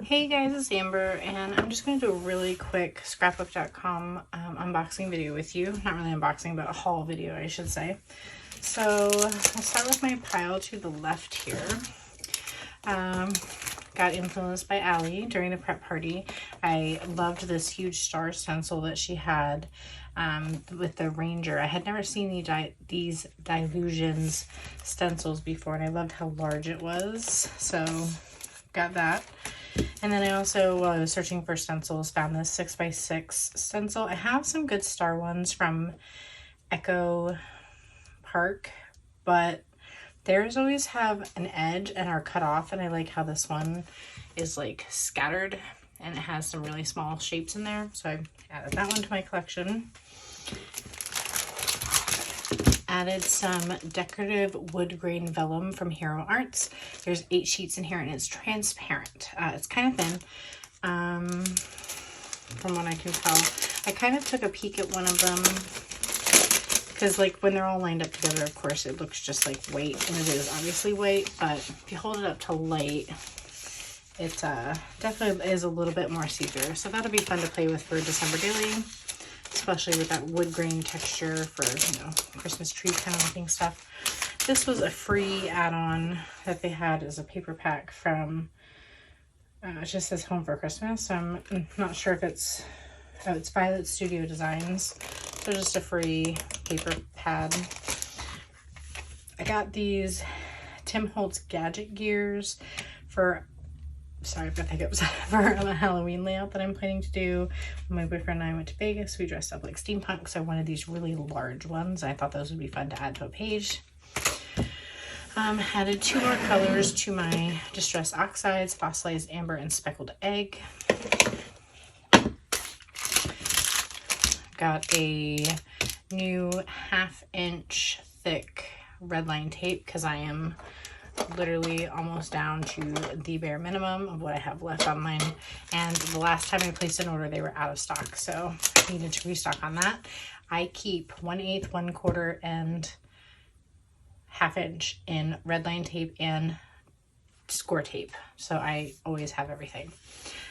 Hey guys, it's Amber, and I'm just going to do a really quick scrapbook.com unboxing video with you. Not really unboxing, but a haul video, I should say. So I'll start with my pile to the left here. Got influenced by Allie during the prep party. I loved this huge star stencil that she had with the Ranger. I had never seen these Dilutions stencils before, and I loved how large it was. So got that. And then I also, while I was searching for stencils, found this 6x6 stencil. I have some good star ones from Echo Park, but theirs always have an edge and are cut off, and I like how this one is like scattered and it has some really small shapes in there. So I added that one to my collection. Added some decorative wood grain vellum from Hero Arts. There's 8 sheets in here and it's transparent. It's kind of thin, from what I can tell. I kind of took a peek at one of them because, like, when they're all lined up together, of course, it looks just like white, and it is obviously white, but if you hold it up to light, it definitely is a little bit more see-through. So that'll be fun to play with for December Daily, especially with that wood grain texture for, you know, Christmas tree kind of looking stuff. This was a free add-on that they had as a paper pack from, it just says Home for Christmas. So I'm not sure if it's, oh, it's Violet Studio Designs. So just a free paper pad. I got these Tim Holtz gadget gears for, sorry, I've got hiccups, for a Halloween layout that I'm planning to do. When my boyfriend and I went to Vegas, we dressed up like steampunk, so I wanted these really large ones. I thought those would be fun to add to a page. Added 2 more colors to my Distress Oxides, Fossilized Amber and Speckled Egg. Got a new 1/2 inch thick red line tape because I am literally almost down to the bare minimum of what I have left on mine, and the last time I placed an order they were out of stock, so I needed to restock on that. I keep 1/8, 1/4, and 1/2 inch in red line tape and score tape, so I always have everything.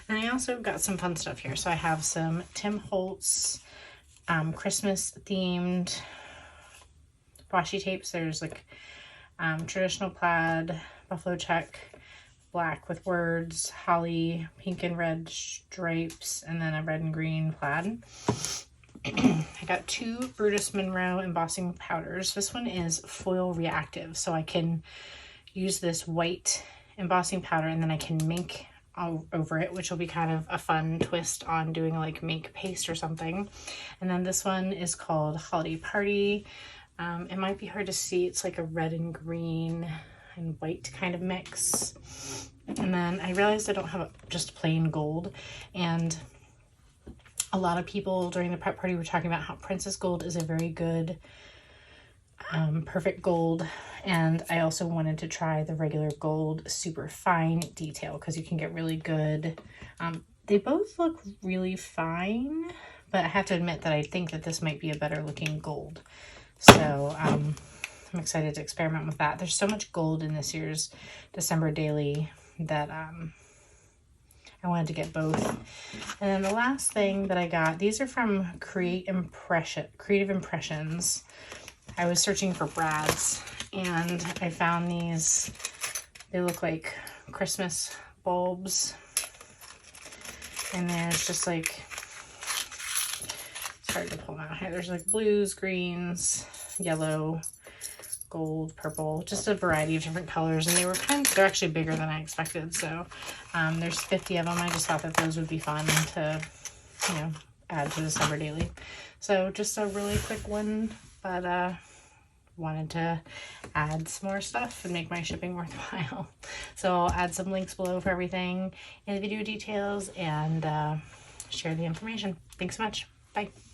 And I also got some fun stuff here. So I have some Tim Holtz Christmas themed washi tapes. There's like traditional plaid, buffalo check, black with words, holly, pink and red stripes, and then a red and green plaid. I got 2 Brutus Monroe embossing powders. This one is foil reactive, so I can use this white embossing powder and then I can make all over it, which will be kind of a fun twist on doing like make paste or something. And then this one is called Holiday Party. It might be hard to see. It's like a red and green and white kind of mix. And then I realized I don't have just plain gold, and a lot of people during the prep party were talking about how Princess Gold is a very good perfect gold, and I also wanted to try the regular gold super fine detail because you can get really good. They both look really fine, but I have to admit that I think that this might be a better looking gold. So I'm excited to experiment with that. There's so much gold in this year's December Daily that I wanted to get both. And then the last thing that I got, these are from Creative Impressions. I was searching for brads and I found these. They look like Christmas bulbs. And there's just like, it's hard to pull them out here. There's like blues, greens, yellow, gold, purple, just a variety of different colors. And they were they're actually bigger than I expected. So there's 50 of them. I just thought that those would be fun to, you know, add to December Daily. So just a really quick one, but wanted to add some more stuff and make my shipping worthwhile. So I'll add some links below for everything in the video details and share the information. Thanks so much. Bye.